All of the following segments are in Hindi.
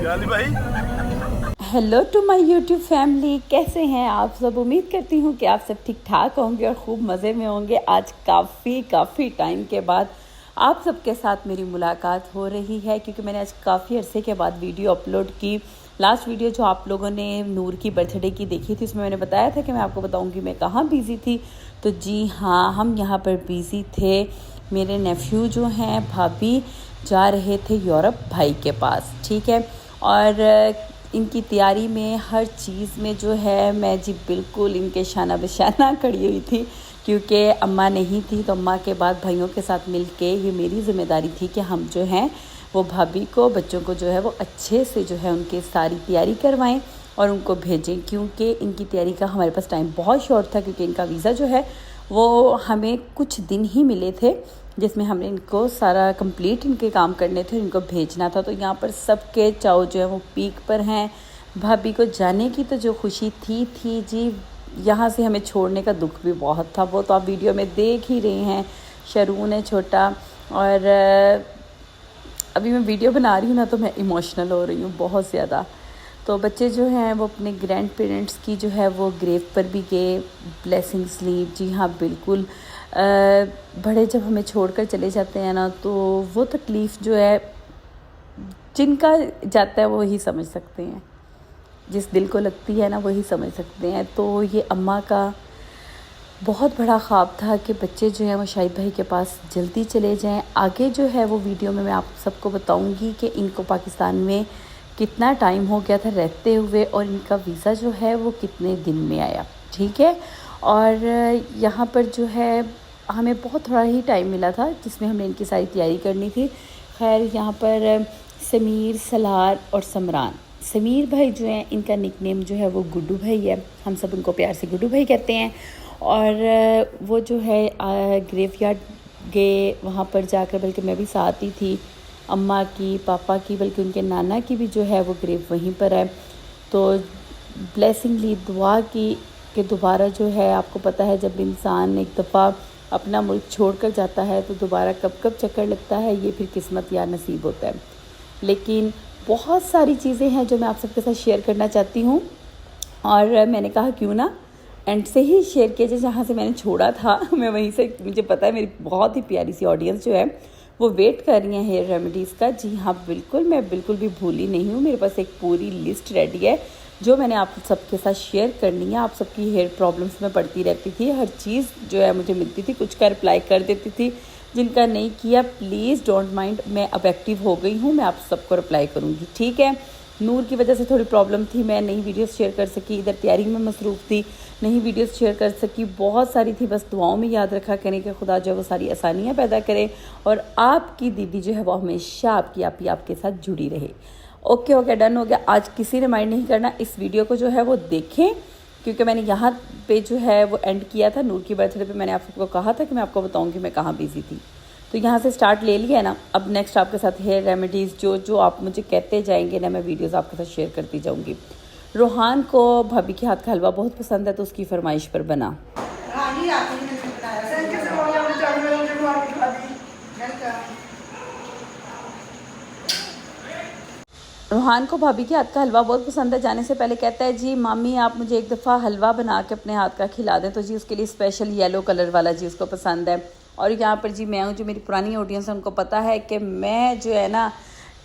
जाली भाई। Hello to my YouTube family, कैसे हैं आप सब। उम्मीद करती हूँ कि आप सब ठीक ठाक होंगे और खूब मज़े में होंगे। आज काफ़ी टाइम के बाद आप सबके साथ मेरी मुलाकात हो रही है, क्योंकि मैंने आज काफ़ी अरसे के बाद वीडियो अपलोड की। लास्ट वीडियो जो आप लोगों ने नूर की बर्थडे की देखी थी, उसमें मैंने बताया था कि मैं आपको बताऊँगी मैं कहाँ बिज़ी थी। तो जी हाँ, हम यहाँ पर बिज़ी थे। मेरे नेफ्यू जो हैं भाभी जा रहे थे यूरोप भाई के पास, ठीक है। और इनकी तैयारी में हर चीज़ में जो है मैं जी बिल्कुल इनके शाना बशाना खड़ी हुई थी, क्योंकि अम्मा नहीं थी। तो अम्मा के बाद भाइयों के साथ मिलके ये मेरी ज़िम्मेदारी थी कि हम जो हैं वो भाभी को, बच्चों को जो है वो अच्छे से जो है उनकी सारी तैयारी करवाएं और उनको भेजें, क्योंकि इनकी तैयारी का हमारे पास टाइम बहुत शॉर्ट था, क्योंकि इनका वीज़ा जो है वो हमें कुछ दिन ही मिले थे, जिसमें हमने इनको सारा कंप्लीट इनके काम करने थे, इनको भेजना था। तो यहाँ पर सबके चाव जो है वो पीक पर हैं। भाभी को जाने की तो जो खुशी थी जी, यहाँ से हमें छोड़ने का दुख भी बहुत था। वो तो आप वीडियो में देख ही रहे हैं, शरून है छोटा। और अभी मैं वीडियो बना रही हूँ ना, तो मैं इमोशनल हो रही हूँ बहुत ज़्यादा। तो बच्चे जो हैं वो अपने ग्रैंड पेरेंट्स की जो है वो ग्रेव पर भी गए, ब्लेसिंग्स ली। जी हाँ बिल्कुल। बड़े जब हमें छोड़कर चले जाते हैं ना, तो वो तकलीफ़ जो है जिनका जाता है वो ही समझ सकते हैं, जिस दिल को लगती है ना वही समझ सकते हैं। तो ये अम्मा का बहुत बड़ा ख्वाब था कि बच्चे जो हैं वो शाहिद भाई के पास जल्दी चले जाएं। आगे जो है वो वीडियो में मैं आप सबको बताऊंगी कि इनको पाकिस्तान में कितना टाइम हो गया था रहते हुए, और इनका वीज़ा जो है वो कितने दिन में आया, ठीक है। और यहाँ पर जो है हमें बहुत थोड़ा ही टाइम मिला था, जिसमें हमने इनकी सारी तैयारी करनी थी। खैर यहाँ पर समीर, सलार और समरान, समीर भाई जो हैं इनका निकनेम जो है वो गुड्डू भाई है, हम सब उनको प्यार से गुड्डू भाई कहते हैं। और वो जो है ग्रेवयार्ड गए, वहाँ पर जाकर, बल्कि मैं भी साथ ही थी, अम्मा की, पापा की, बल्कि उनके नाना की भी जो है वो ग्रेव वहीं पर है। तो ब्लेसिंग ली, दुआ की कि दोबारा जो है, आपको पता है जब इंसान एक दफ़ा अपना मुल्क छोड़कर जाता है तो दोबारा कब कब चक्कर लगता है, ये फिर किस्मत या नसीब होता है। लेकिन बहुत सारी चीज़ें हैं जो मैं आप सबके साथ शेयर करना चाहती हूँ, और मैंने कहा क्यों ना एंड से ही शेयर किया जाए, जहाँ से मैंने छोड़ा था मैं वहीं से। मुझे पता है मेरी बहुत ही प्यारी सी ऑडियंस जो है वो वेट कर रही है हेयर रेमेडीज़ का। जी हाँ बिल्कुल, मैं बिल्कुल भी भूली नहीं हूँ। मेरे पास एक पूरी लिस्ट रेडी है जो मैंने आप सबके साथ शेयर करनी है। आप सबकी हेयर प्रॉब्लम्स में पड़ती रहती थी, हर चीज़ जो है मुझे मिलती थी, कुछ का रिप्लाई कर देती थी, जिनका नहीं किया प्लीज़ डोंट माइंड। मैं अब एक्टिव हो गई हूँ, मैं आप सबको रिप्लाई करूँगी, ठीक है। नूर की वजह से थोड़ी प्रॉब्लम थी, मैं नई वीडियोस शेयर कर सकी, इधर तैयारी में मसरूफ़ थी, नहीं वीडियोस शेयर कर सकी, बहुत सारी थी। बस दुआओं में याद रखा करें कि खुदा जो है वो सारी आसानियाँ पैदा करे, और आपकी दीदी जो है वो हमेशा आपके साथ जुड़ी रहे। ओके डन हो गया। आज किसी ने माइंड नहीं करना, इस वीडियो को जो है वो देखें, क्योंकि मैंने यहाँ पे जो है वो एंड किया था। नूर की बर्थडे पे मैंने आप सबको कहा था कि मैं आपको बताऊँगी मैं कहाँ बिज़ी थी, तो यहाँ से स्टार्ट ले लिया है ना। अब नेक्स्ट आपके साथ हेयर रेमेडीज़ जो आप मुझे कहते जाएंगे ना, मैं वीडियोस आपके साथ शेयर करती जाऊँगी। रोहान को भाभी के हाथ का हलवा बहुत पसंद है, तो उसकी फरमाइश पर बना। रोहान को भाभी के हाथ का हलवा बहुत पसंद है। जाने से पहले कहता है जी मामी आप मुझे एक दफ़ा हलवा बना के अपने हाथ का खिला दें, तो जी उसके लिए स्पेशल येलो कलर वाला जी उसको पसंद है। और यहाँ पर जी मैं हूँ, जो मेरी पुरानी ऑडियंस है उनको पता है कि मैं जो है ना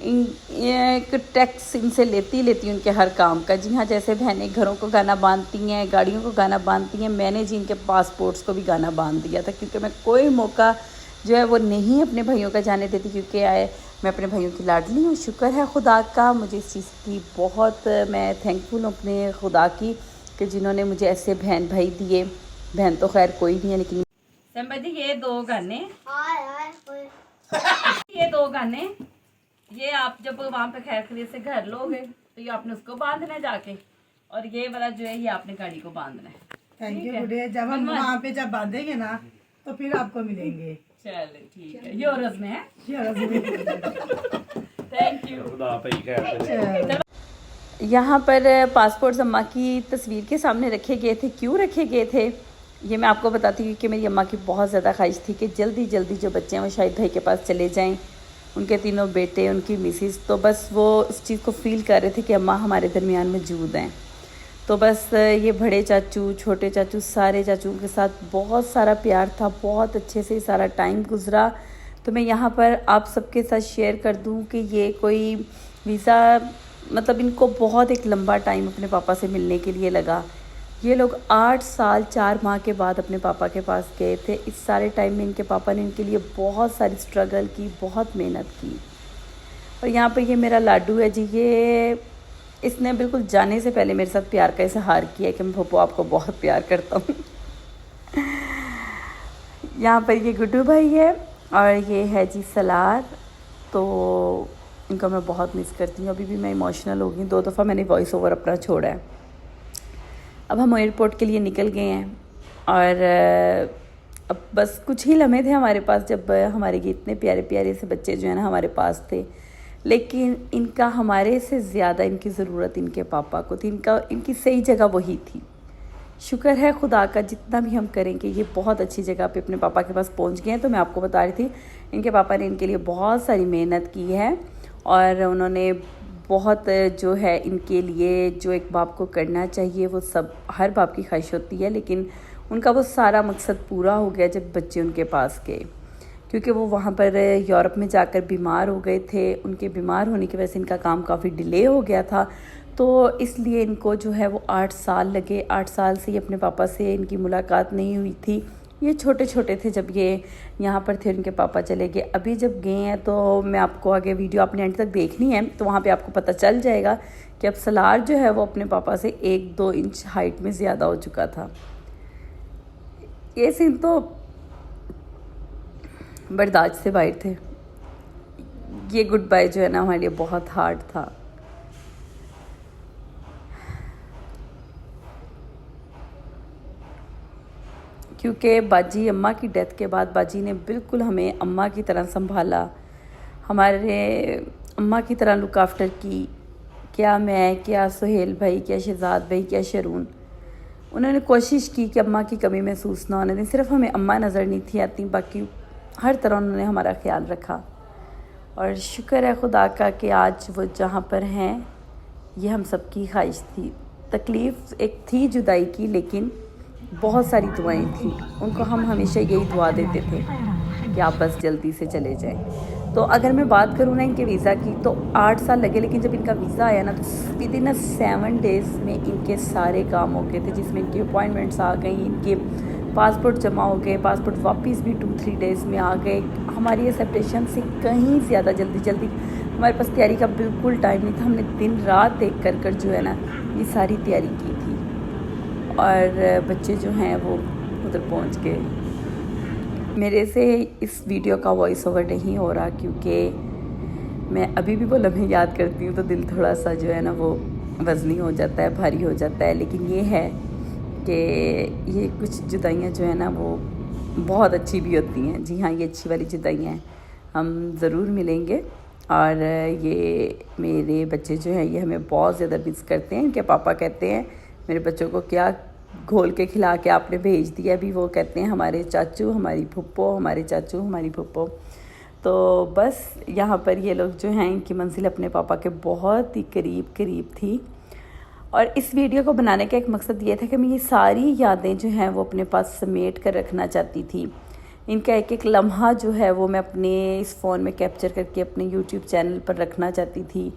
एक टैक्स इनसे लेती हूँ उनके हर काम का। जी हाँ, जैसे बहनें घरों को गाना बांधती हैं, गाड़ियों को गाना बांधती हैं, मैंने जी इनके पासपोर्ट्स को भी गाना बांध दिया था, क्योंकि मैं कोई मौका जो है वो नहीं अपने भाइयों का जाने देती, क्योंकि मैं अपने भाइयों की लाडली हूँ। शुक्र है खुदा का, मुझे इस चीज़ की बहुत मैं थैंकफुल हूँ अपने खुदा की कि जिन्होंने मुझे ऐसे बहन भाई दिए। बहन तो खैर कोई नहीं है, लेकिन जी ये 2 गाने ये 2 गाने ये आप जब वहाँ पे खैर खरीद से घर लोगे तो ये आपने उसको बांधना है जाके, और ये वाला जो है ये आपने गाड़ी को बांधना है। थैंक यू गुड़िया, जब हम वहाँ पे जब बांधेंगे ना तो फिर आपको मिलेंगे। चलो ठीक है, यूरोस में है। Thank you. यहाँ पर पासपोर्ट अम्मा की तस्वीर के सामने रखे गए थे। क्यों रखे गए थे ये मैं आपको बताती हूँ कि मेरी अम्मा की बहुत ज़्यादा ख्वाहिश थी कि जल्दी जल्दी जो बच्चे हैं वो शाहिद भाई के पास चले जाएं, उनके 3 बेटे, उनकी मिसेस, तो बस वो उस चीज़ को फ़ील कर रहे थे कि अम्मा हमारे दरमियान मौजूद हैं। तो बस ये बड़े चाचू, छोटे चाचू, सारे चाचू के साथ बहुत सारा प्यार था, बहुत अच्छे से सारा टाइम गुजरा। तो मैं यहाँ पर आप सबके साथ शेयर कर दूँ कि ये कोई वीज़ा मतलब इनको बहुत एक लंबा टाइम अपने पापा से मिलने के लिए लगा। ये लोग 8 साल 4 माह के बाद अपने पापा के पास गए थे। इस सारे टाइम में इनके पापा ने इनके लिए बहुत सारी स्ट्रगल की, बहुत मेहनत की। और यहाँ पर ये मेरा लाडू है जी, ये इसने बिल्कुल जाने से पहले मेरे साथ प्यार का इजहार किया कि मैं पप्पू आपको बहुत प्यार करता हूँ। यहाँ पर ये गुड्डू भाई है और ये है जी सलार। तो इनको मैं बहुत मिस करती हूँ। अभी भी मैं इमोशनल हो गई, 2 दफ़ा मैंने वॉइस ओवर अपना छोड़ा है। अब हम एयरपोर्ट के लिए निकल गए हैं और अब बस कुछ ही लम्हे थे हमारे पास जब हमारे ये इतने प्यारे प्यारे से बच्चे जो है ना हमारे पास थे, लेकिन इनका हमारे से ज़्यादा इनकी ज़रूरत इनके पापा को थी। इनकी सही जगह वही थी। शुक्र है खुदा का, जितना भी हम करेंगे ये बहुत अच्छी जगह पे अपने पापा के पास पहुंच गए हैं। तो मैं आपको बता रही थी इनके पापा ने इनके लिए बहुत सारी मेहनत की है और उन्होंने बहुत जो है इनके लिए जो एक बाप को करना चाहिए वो सब हर बाप की ख्वाहिश होती है, लेकिन उनका वो सारा मकसद पूरा हो गया जब बच्चे उनके पास गए, क्योंकि वो वहाँ पर यूरोप में जाकर बीमार हो गए थे। उनके बीमार होने की वजह से इनका काम काफ़ी डिले हो गया था, तो इसलिए इनको जो है वो 8 साल लगे। 8 साल से ये अपने पापा से इनकी मुलाकात नहीं हुई थी। ये छोटे छोटे थे जब ये यहाँ पर थे, उनके पापा चले गए। अभी जब गए हैं तो मैं आपको आगे वीडियो आपने एंड तक देखनी है, तो वहाँ पे आपको पता चल जाएगा कि अब सलार जो है वो अपने पापा से 1-2 इंच हाइट में ज़्यादा हो चुका था। ये सीन तो बर्दाश्त से बाहर थे। ये गुड बाय जो है ना हमारे लिए बहुत हार्ड था। क्योंकि बाजी अम्मा की डेथ के बाद बाजी ने बिल्कुल हमें अम्मा की तरह संभाला, हमारे अम्मा की तरह लुक आफ्टर की। क्या मैं, क्या सुहेल भाई, क्या शहजाद भाई, क्या शरून, उन्होंने कोशिश की कि अम्मा की कमी महसूस ना होने दें। सिर्फ हमें अम्मा नज़र नहीं थी आती, बाकी हर तरह उन्होंने हमारा ख्याल रखा। और शुक्र है खुदा का कि आज वो जहाँ पर हैं, ये हम सब की ख्वाहिश थी। तकलीफ़ एक थी जुदाई की, लेकिन बहुत सारी दुआएं थी। उनको हम हमेशा यही दुआ देते थे कि आप बस जल्दी से चले जाएं। तो अगर मैं बात करूँ ना इनके वीज़ा की, तो 8 साल लगे, लेकिन जब इनका वीज़ा आया ना तो विदिन 7 डेज़ में इनके सारे काम हो गए थे, जिसमें इनकी अपॉइंटमेंट्स आ गई, इनके पासपोर्ट जमा हो गए, पासपोर्ट वापस भी 2-3 डेज़ में आ गए। हमारी एक्सेप्टेशन से कहीं ज़्यादा जल्दी हमारे पास तैयारी का बिल्कुल टाइम नहीं था। हमने दिन रात एक कर जो है ना ये सारी तैयारी की थी, और बच्चे जो हैं वो उधर पहुंच गए। मेरे से इस वीडियो का वॉइस ओवर नहीं हो रहा, क्योंकि मैं अभी भी वो लम्हे याद करती हूँ तो दिल थोड़ा सा जो है ना वो वज़नी हो जाता है, भारी हो जाता है। लेकिन ये है कि ये कुछ जुदाइयाँ जो है ना वो बहुत अच्छी भी होती हैं। जी हाँ, ये अच्छी वाली जुदाइयाँ हैं। हम ज़रूर मिलेंगे, और ये मेरे बच्चे जो हैं ये हमें बहुत ज़्यादा मिस करते हैं। इनके पापा कहते हैं मेरे बच्चों को क्या घोल के खिला के आपने भेज दिया। अभी वो कहते हैं हमारे चाचू, हमारी फुप्पो, हमारे चाचू, हमारी फुप्पो। तो बस यहाँ पर ये लोग जो हैं, इनकी मंजिल अपने पापा के बहुत ही करीब थी। और इस वीडियो को बनाने का एक मकसद ये था कि मैं ये सारी यादें जो हैं वो अपने पास समेट कर रखना चाहती थी। इनका एक एक लम्हा जो है वो मैं अपने इस फ़ोन में कैप्चर करके अपने यूट्यूब चैनल पर रखना चाहती थी,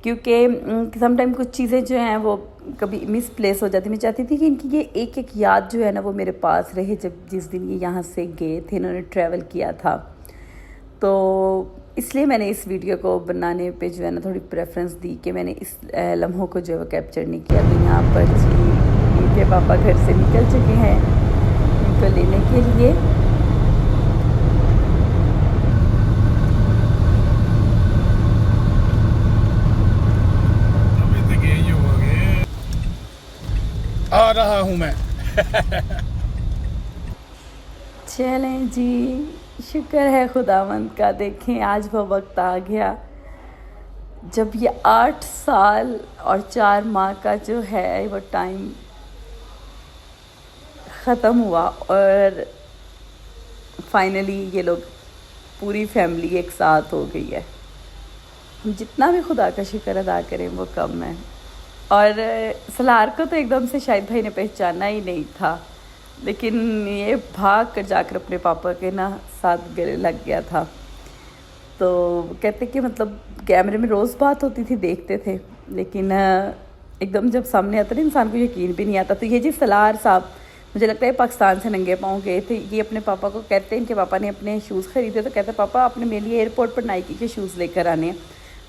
क्योंकि समटाइम कुछ चीज़ें जो हैं वो कभी मिसप्लेस हो जाती। मैं चाहती थी कि इनकी ये एक एक याद जो है ना वो मेरे पास रहे। जब जिस दिन ये यहाँ से गए थे, इन्होंने ट्रैवल किया था, तो इसलिए मैंने इस वीडियो को बनाने पे जो है ना थोड़ी प्रेफरेंस दी कि मैंने इस लम्हों को जो है कैप्चर नहीं किया। तो यहाँ पर जी इनके पापा घर से निकल चुके हैं इनको लेने के लिए। आ रहा हूँ मैं। चलें जी, शुक्र है खुदावंद का। देखें आज वो वक्त आ गया जब ये 8 साल और 4 माह का जो है वो टाइम ख़त्म हुआ और फाइनली ये लोग पूरी फैमिली एक साथ हो गई है। हम जितना भी खुदा का शुक्र अदा करें वो कम है। और सलार को तो एकदम से शाहिद भाई ने पहचाना ही नहीं था, लेकिन ये भाग कर जाकर अपने पापा के ना साथ गले लग गया था। तो कहते कि मतलब कैमरे में रोज़ बात होती थी, देखते थे, लेकिन एकदम जब सामने आता ना इंसान को यकीन भी नहीं आता। तो ये जी सलार साहब मुझे लगता है पाकिस्तान से नंगे पाँव गए थे। ये अपने पापा को कहते हैं, इनके पापा ने अपने शूज़ ख़रीदे तो कहते पापा आपने मेरे लिए एयरपोर्ट पर नाइकी के शूज़ लेकर आने हैं।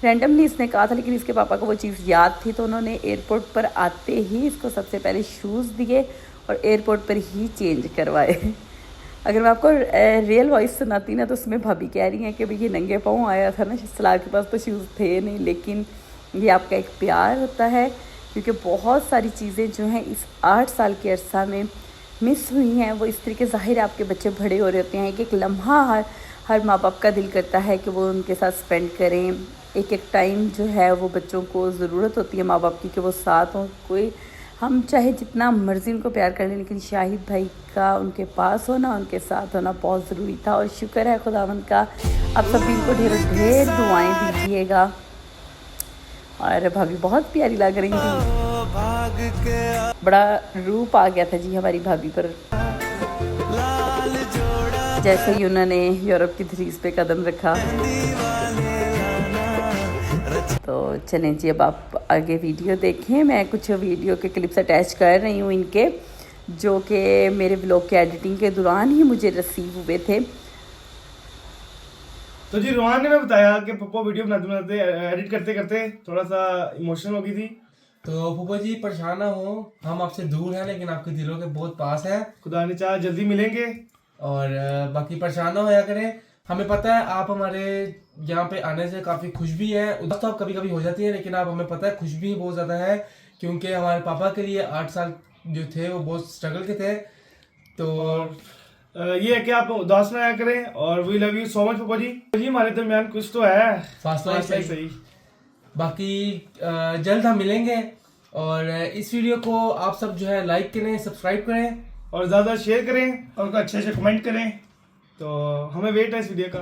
रैंडमली इसने कहा था, लेकिन इसके पापा को वो चीज़ याद थी, तो उन्होंने एयरपोर्ट पर आते ही इसको सबसे पहले शूज़ दिए और एयरपोर्ट पर ही चेंज करवाए। अगर मैं आपको रियल वॉइस सुनाती ना तो उसमें भाभी कह रही हैं कि भाई ये नंगे पाँव आया था ना, सलार के पास तो शूज़ थे नहीं। लेकिन ये आपका एक प्यार होता है, क्योंकि बहुत सारी चीज़ें जो हैं इस 8 साल के अरसा में मिस हुई हैं। वो इस तरीके ज़ाहिर आपके बच्चे बड़े हो रहे होते हैं, एक लम्हा हर माँ बाप का दिल करता है कि वो उनके साथ स्पेंड करें। एक टाइम जो है वो बच्चों को ज़रूरत होती है माँ बाप की कि वो साथ हों। कोई हम चाहे जितना मर्ज़ी उनको प्यार कर लें, लेकिन शाहिद भाई का उनके पास होना, उनके साथ होना बहुत ज़रूरी था। और शुक्र है खुदावंद का, आप सब भी इनको ढेर ढेर दुआएं दीजिएगा। और भाभी बहुत प्यारी लग रही थी, बड़ा रूप आ गया था जी हमारी भाभी पर, जैसे ही उन्होंने यूरोप की धरीज पे कदम रखा। तो चलें जी अब आप आगे वीडियो देखें। मैं कुछ वीडियो के क्लिप्स अटैच कर रही हूँ इनके, जो कि मेरे ब्लॉग के एडिटिंग के दौरान ही मुझे रिसीव हुए थे। तो जी रोहान ने मैं बताया कि पप्पा वीडियो बनाते एडिट करते करते थोड़ा सा इमोशनल हो गई थी। तो पप्पा जी परेशान ना हो, हम आपसे दूर हैं लेकिन आपके दिलों के बहुत पास हैं। खुदा ने चाहा जल्दी मिलेंगे। और बाकी परेशान ना होया करें। हमें पता है आप हमारे यहाँ पे आने से काफ़ी खुश भी हैं। उदास तो आप कभी कभी हो जाती है, लेकिन आप हमें पता है खुश भी बहुत ज़्यादा है, क्योंकि हमारे पापा के लिए 8 साल जो थे वो बहुत स्ट्रगल के थे। तो ये है कि आप उदास ना आया करें। और we love you so much पप्पा जी। जी हमारे दरमियान कुछ तो है, फासला सही। बाकी जल्द हम मिलेंगे। और इस वीडियो को आप सब जो है लाइक करें, सब्सक्राइब करें और ज़्यादा शेयर करें और अच्छे से कमेंट करें। तो हमें वेट है इस वीडियो का।